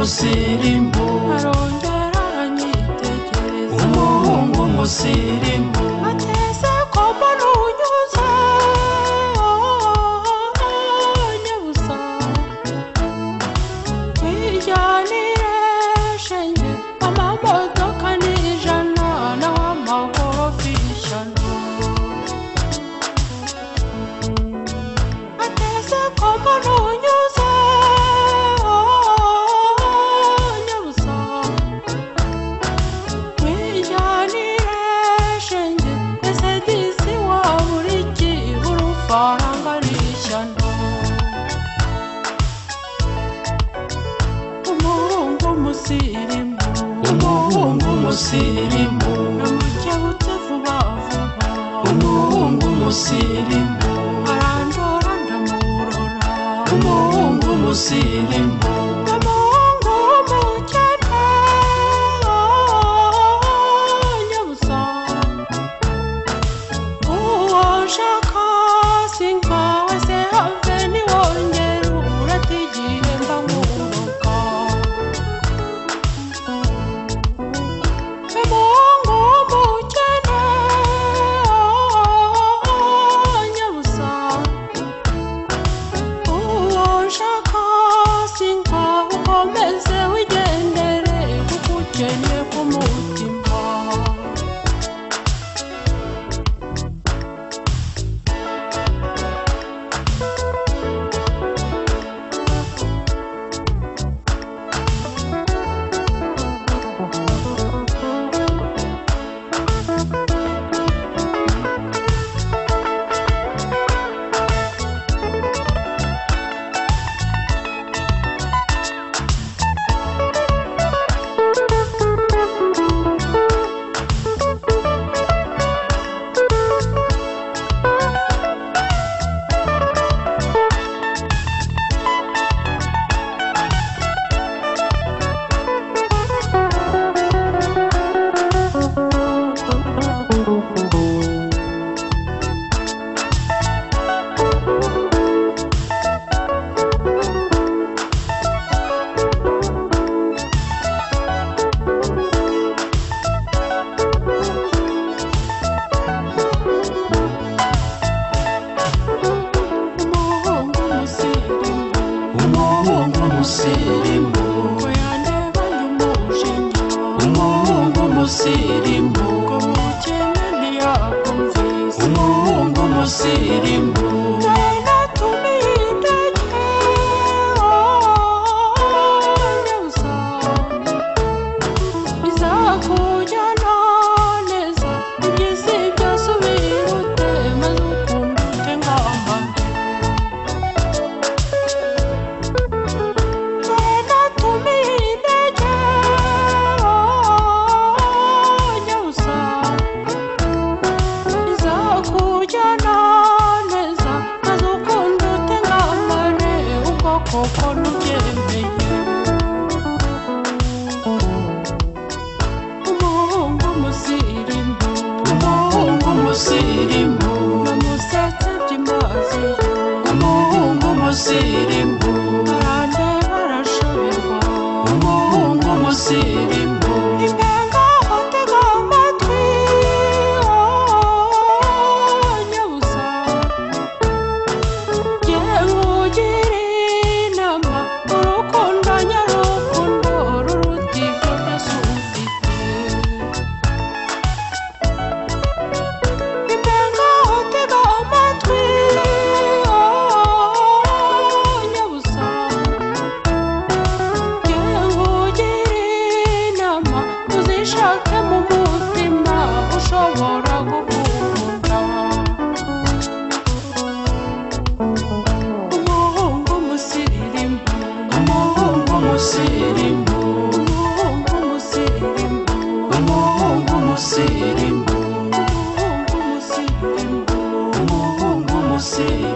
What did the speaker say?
umusirimbu arongera aranyitegereza umuhungu umusirimbu ateze ko mbona unyuze nyabusa wijyanire shenge amamodoka n'ijana naho amagorofa ijana ateze ko mbona unyuze nyabusa wijyanire shenge ese disi wabura iki urufaranga n'ishyano umuhungu umusirimbu umuhungu umusirimbu namukebutse vuba vuba umuhungu umusirimbu arandora ndamurora umuhungu umusirimbu umuhungu w'umukene nyabusa uwo nshaka sinkawe se have niwongera uratigiye mba nkuroga umuhungu w'umukene nyabusa uwo nshaka sinkawe ukomeze wigendere kuko ukennye ku mutima umuhungu umusirimbu umuhungu umusirimbu ngo yandebanye umujinya umuhungu umusirimbu ngo mukene ntiyakumvise umuhungu umusirimbu natumiye indege nyabusa izakujyana neza iby'isi byose ubirute maze ukumva ute nk'amande natumiye indege nyabusa izakujyana neza maze ukumva ute nk'amande ubwo koko nubyemeye umuhungu umusirimbu umuhungu umusirimbu namusetse byimazeyo umuhungu umusirimbu arandeba arashoberwa umuhungu umusirimbu impenga utega amatwi nyabusa yewe ugira inama urukundo nyarukundo ruruta ibyo byose ufite impenga utega amatwi nyabusa yewe ugira inama uzishake mu mutima ushobora gukunda umuhungu umusirimbu umuhungu umusirimbu umuhungu umusirimbu umuhungu umusirimbu umuhungu umusirimbu umuhungu umusirimbu